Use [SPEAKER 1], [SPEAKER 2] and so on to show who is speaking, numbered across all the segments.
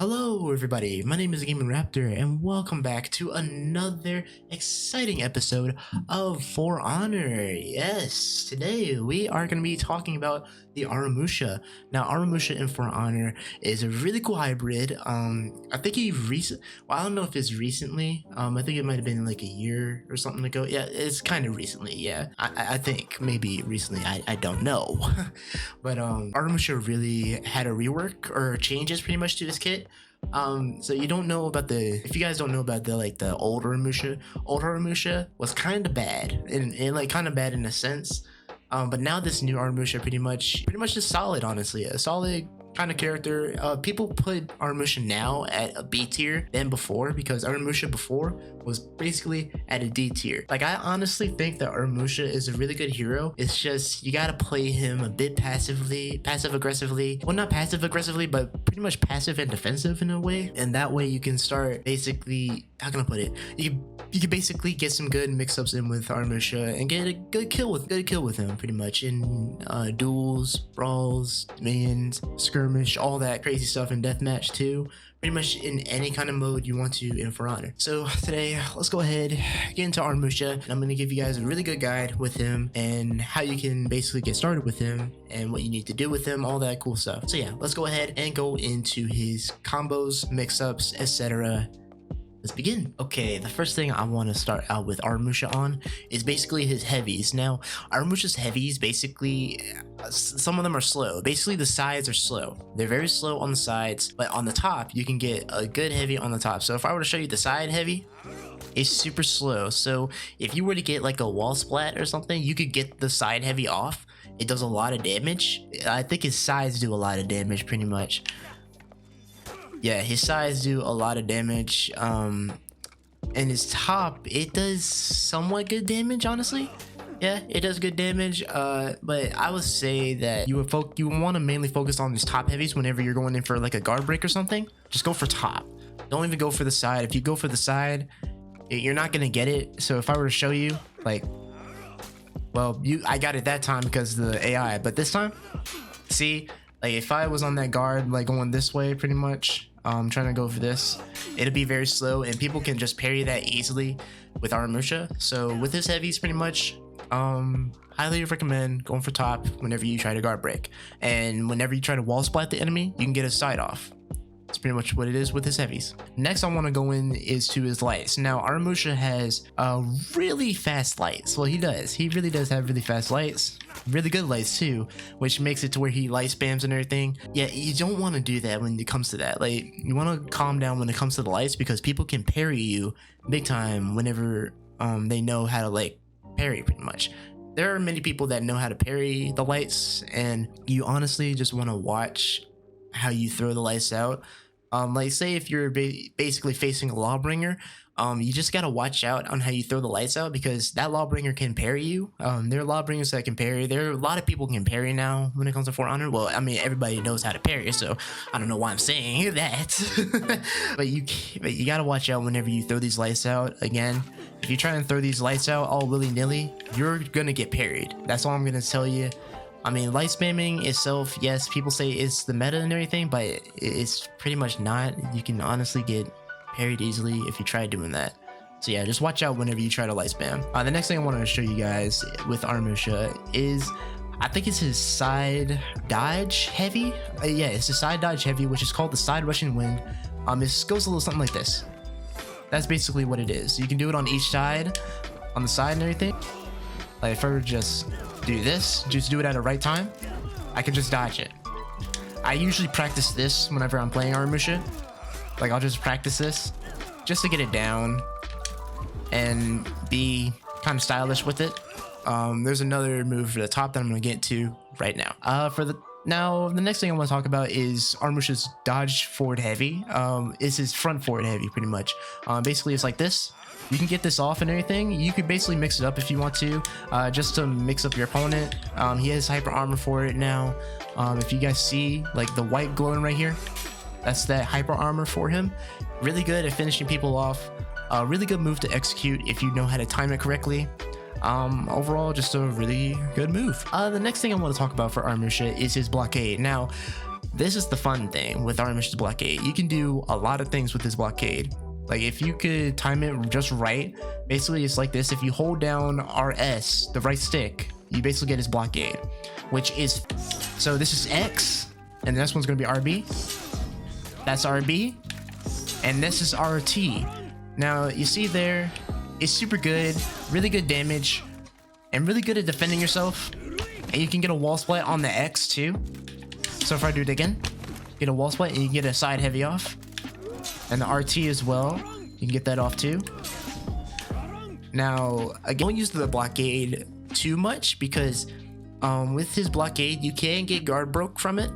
[SPEAKER 1] Hello everybody, my name is TheGamingRaptor and welcome back to another exciting episode of For Honor. Yes, today we are going to be talking about the Aramusha. Now Aramusha in For Honor is a really cool hybrid. I think I don't know if it's recently, I think it might have been like a year or something ago. Yeah, it's kind of recently, yeah. I think maybe recently, I don't know. But Aramusha really had a rework or changes pretty much to this kit. So you don't know about if you guys don't know about the old Aramusha was kind of bad and like kind of bad in a sense. But now this new Aramusha pretty much just solid, honestly, a solid kind of character. People put Aramusha now at a B tier than before, because Aramusha before was basically at a D tier. Like, I honestly think that Aramusha is a really good hero. It's just you gotta play him a bit passive aggressively. Well, not passive aggressively, but pretty much passive and defensive in a way. And that way you can start basically, how can I put it? You can basically get some good mix-ups in with Aramusha and get a good kill with him pretty much in duels, brawls, dominions, skirmish, all that crazy stuff in deathmatch too. Pretty much in any kind of mode you want to in For Honor. So today, let's go ahead, get into Aramusha, and I'm going to give you guys a really good guide with him and how you can basically get started with him and what you need to do with him, all that cool stuff. So yeah, let's go ahead and go into his combos, mix-ups, etc. Let's begin. Okay, the first thing I want to start out with Aramusha on is basically his heavies. Now, Aramusha's heavies, basically, some of them are slow. Basically, the sides are slow. They're very slow on the sides, but on the top, you can get a good heavy on the top. So if I were to show you the side heavy, it's super slow. So if you were to get like a wall splat or something, you could get the side heavy off. It does a lot of damage. I think his sides do a lot of damage, pretty much. Yeah, his sides do a lot of damage, and his top, it does somewhat good damage, honestly. Yeah, it does good damage, but I would say that you want to mainly focus on his top heavies whenever you're going in for like a guard break or something. Just go for top. Don't even go for the side. If you go for the side, you're not gonna get it. So if I were to show you, like, well, I got it that time because of the AI, but this time, see, like if I was on that guard, like going this way, pretty much, trying to go for this, it'll be very slow and people can just parry that easily with Aramusha. So with his heavies, pretty much, highly recommend going for top whenever you try to guard break, and whenever you try to wall splat the enemy, you can get a side off. That's pretty much what it is with his heavies. Next I want to go in is to his lights. Now Aramusha has really fast lights. Well, he really does have really fast lights, really good lights too, which makes it to where he light spams and everything. Yeah, you don't want to do that when it comes to that. Like, you want to calm down when it comes to the lights, because people can parry you big time whenever they know how to like parry, pretty much. There are many people that know how to parry the lights, and you honestly just want to watch how you throw the lights out. Like, say if you're basically facing a lawbringer, you just gotta watch out on how you throw the lights out, because that lawbringer can parry you. There are lawbringers that can parry. There are a lot of people can parry now when it comes to For Honor. Well, I mean, everybody knows how to parry, so I don't know why I'm saying that. but you gotta watch out whenever you throw these lights out. Again, if you try and throw these lights out all willy-nilly, you're gonna get parried. That's all I'm gonna tell you. I mean, light spamming itself, yes, people say it's the meta and everything, but it's pretty much not. You can honestly get parried easily if you try doing that. So yeah, just watch out whenever you try to light spam. The next thing I wanted to show you guys with Aramusha is, I think it's his side dodge heavy. Yeah, it's his side dodge heavy, which is called the side rushing wind. It goes a little something like this. That's basically what it is. You can do it on each side, on the side and everything. Like, if I were to just do this, just do it at the right time, I can just dodge it. I usually practice this whenever I'm playing Aramusha. Like, I'll just practice this just to get it down and be kind of stylish with it. There's another move for the top that I'm going to get to right now. The next thing I want to talk about is Aramusha's dodge forward heavy. It's his front forward heavy, pretty much. Basically, it's like this. You can get this off and everything. You could basically mix it up if you want to, just to mix up your opponent. He has hyper armor for it now. If you guys see like the white glowing right here, that's that hyper armor for him. Really good at finishing people off. Really good move to execute if you know how to time it correctly. Overall, just a really good move. The next thing I want to talk about for Aramusha is his blockade. Now, this is the fun thing with Aramusha's blockade. You can do a lot of things with this blockade. Like if you could time it just right, basically it's like this. If you hold down RS, the right stick, you basically get his blockade, which is, so this is X, and this one's gonna be RB. That's RB, and this is RT. Now you see there, it's super good, really good damage, and really good at defending yourself. And you can get a wall split on the X too. So if I do it again, get a wall split and you can get a side heavy off. And the RT as well, you can get that off too. Now, again, don't use the blockade too much because with his blockade, you can get guard broke from it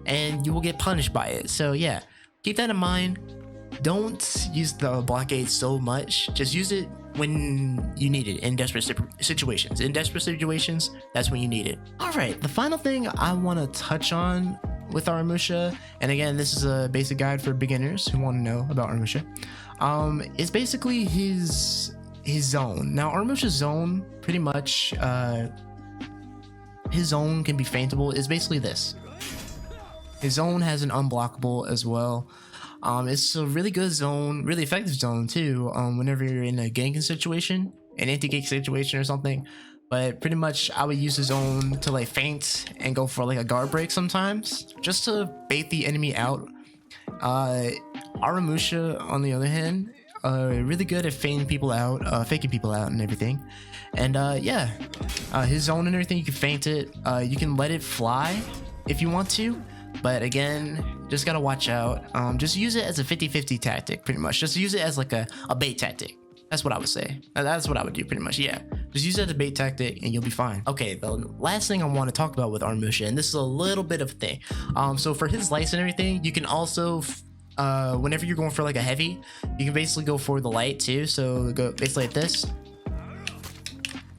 [SPEAKER 1] and you will get punished by it. So yeah, keep that in mind. Don't use the blockade so much. Just use it when you need it in desperate situations. In desperate situations, that's when you need it. All right, the final thing I want to touch on with Aramusha, and again, this is a basic guide for beginners who want to know about Aramusha, is basically his zone. Now, Aramusha's zone, pretty much, his zone can be feintable. Is basically this. His zone has an unblockable as well. It's a really good zone, really effective zone too, whenever you're in a ganking situation, an anti-gank situation or something. But pretty much I would use the zone to like feint and go for like a guard break sometimes, just to bait the enemy out. Aramusha, on the other hand, really good at feinting people out, faking people out and everything. And yeah, his zone and everything, you can feint it, you can let it fly if you want to. But again, just gotta watch out. Just use it as a 50-50 tactic, pretty much. Just use it as like a bait tactic. That's what I would say. That's what I would do, pretty much. Yeah, just use it as a bait tactic and you'll be fine. Okay, the last thing I want to talk about with Aramusha, and this is a little bit of a thing. So for his lights and everything, you can also, whenever you're going for like a heavy, you can basically go for the light too. So go basically like this.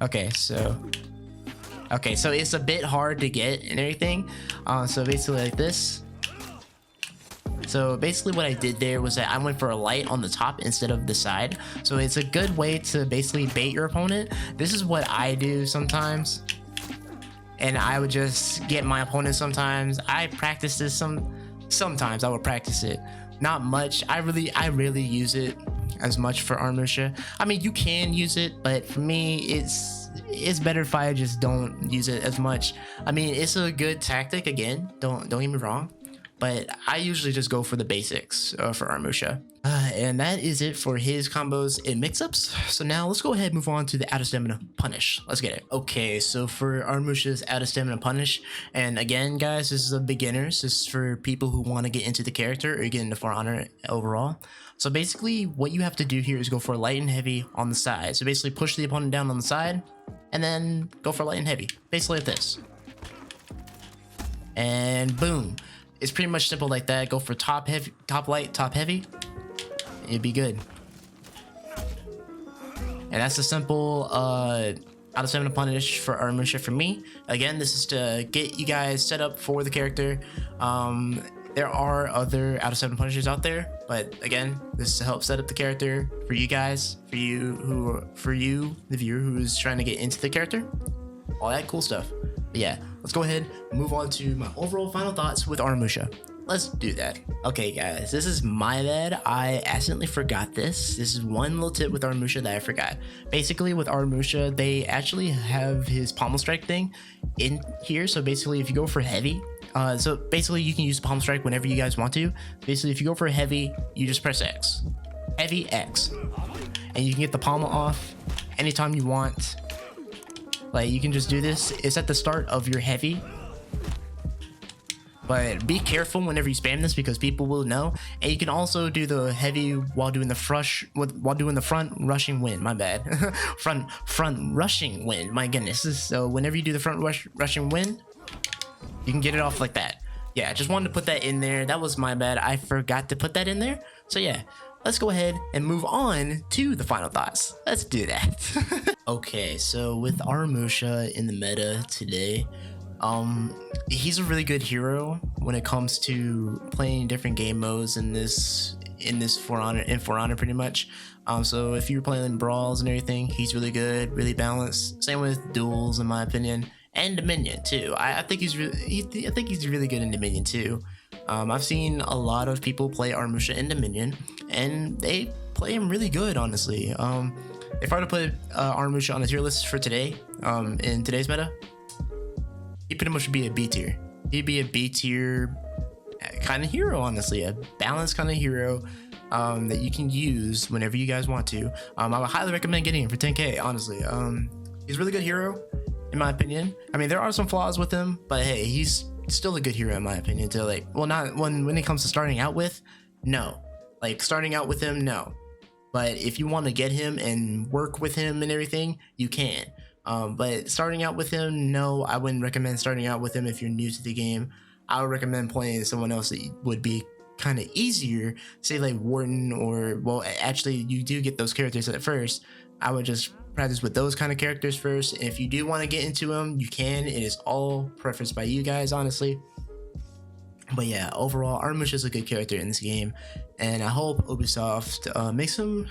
[SPEAKER 1] Okay, so it's a bit hard to get and everything. So basically like this. So basically what I did there was that I went for a light on the top instead of the side. So it's a good way to basically bait your opponent. This is what I do sometimes. And I would just get my opponent sometimes. I practice this sometimes I would practice it. Not much. I rarely use it as much for Aramusha. I mean, you can use it, but for me it's better if I just don't use it as much. I mean, it's a good tactic, again, don't get me wrong, but I usually just go for the basics for Aramusha. And that is it for his combos and mix-ups. So now let's go ahead and move on to the out of stamina punish. Let's get it. Okay, so for Aramusha's out of stamina punish, and again guys, this is a beginners. This is for people who want to get into the character or get into For Honor overall. So basically what you have to do here is go for light and heavy on the side. So basically push the opponent down on the side and then go for light and heavy, basically like this. And boom. It's pretty much simple like that. Go for top heavy, top light, top heavy. It'd be good. And that's a simple out of stamina punish for Aramusha for me. Again, this is to get you guys set up for the character. There are other out of stamina punishers out there, but again, this is to help set up the character for you guys, for you, the viewer who is trying to get into the character, all that cool stuff. But yeah, let's go ahead and move on to my overall final thoughts with Aramusha. Let's do that. Okay guys, this is my bad. I accidentally forgot this. This is one little tip with Aramusha that I forgot. Basically with Aramusha, they actually have his pommel strike thing in here. So basically if you go for heavy, so basically you can use pommel strike whenever you guys want to. Basically if you go for heavy, you just press X. Heavy X. And you can get the pommel off anytime you want. Like you can just do this. It's at the start of your heavy. But be careful whenever you spam this because people will know. And you can also do the heavy while doing the front rushing wind. My bad. front rushing wind. My goodness. So whenever you do the front rushing wind, you can get it off like that. Yeah, just wanted to put that in there. That was my bad. I forgot to put that in there. So yeah, let's go ahead and move on to the final thoughts. Let's do that. Okay, so with Aramusha in the meta today, he's a really good hero when it comes to playing different game modes in this For Honor pretty much. So if you're playing brawls and everything, he's really good, really balanced. Same with duels in my opinion, and Dominion too. I think he's really good in Dominion too. I've seen a lot of people play Aramusha in Dominion, and they play him really good, honestly. If I were to put Aramusha on a tier list for today, in today's meta, he pretty much would be a B tier. He'd be a B tier kind of hero, honestly, a balanced kind of hero that you can use whenever you guys want to. I would highly recommend getting him for 10k, honestly. He's a really good hero, in my opinion. I mean, there are some flaws with him, but hey, he's still a good hero in my opinion. To like, well, not when it comes to starting out with, no. Like starting out with him, no. But if you want to get him and work with him and everything, you can. But starting out with him, no, I wouldn't recommend starting out with him if you're new to the game. I would recommend playing someone else that would be kind of easier, say like Wharton, or well, actually you do get those characters at first. I would just practice with those kind of characters first. And if you do want to get into them, you can. It is all preference by you guys, honestly. But yeah, overall, Aramusha is a good character in this game, and I hope Ubisoft makes him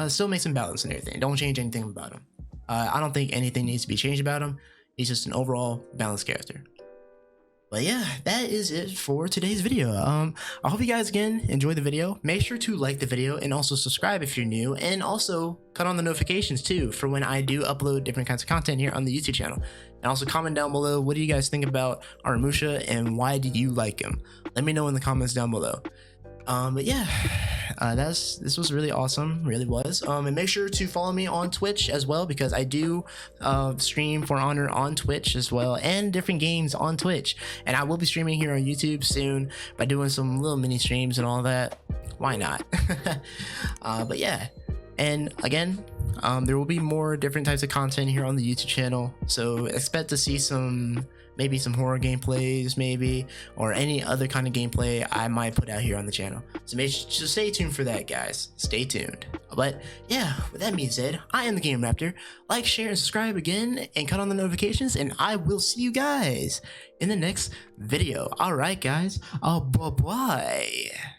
[SPEAKER 1] still makes him balanced and everything. Don't change anything about him. I don't think anything needs to be changed about him. He's just an overall balanced character. But yeah, that is it for today's video. I hope you guys again enjoyed the video. Make sure to like the video and also subscribe if you're new, and also cut on the notifications too for when I do upload different kinds of content here on the YouTube channel. And also comment down below, what do you guys think about Aramusha and why did you like him? Let me know in the comments down below. But yeah, this was really awesome, really was. And make sure to follow me on Twitch as well, because I do stream For Honor on Twitch as well, and different games on Twitch. And I will be streaming here on YouTube soon by doing some little mini streams and all that. Why not? But yeah, and again, there will be more different types of content here on the YouTube channel, so expect to see maybe some horror gameplays, maybe, or any other kind of gameplay I might put out here on the channel. So just stay tuned for that, guys. Stay tuned. But yeah, with that being said, I am TheGamingRaptor. Like, share, and subscribe again, and cut on the notifications, and I will see you guys in the next video. All right, guys. Bye-bye.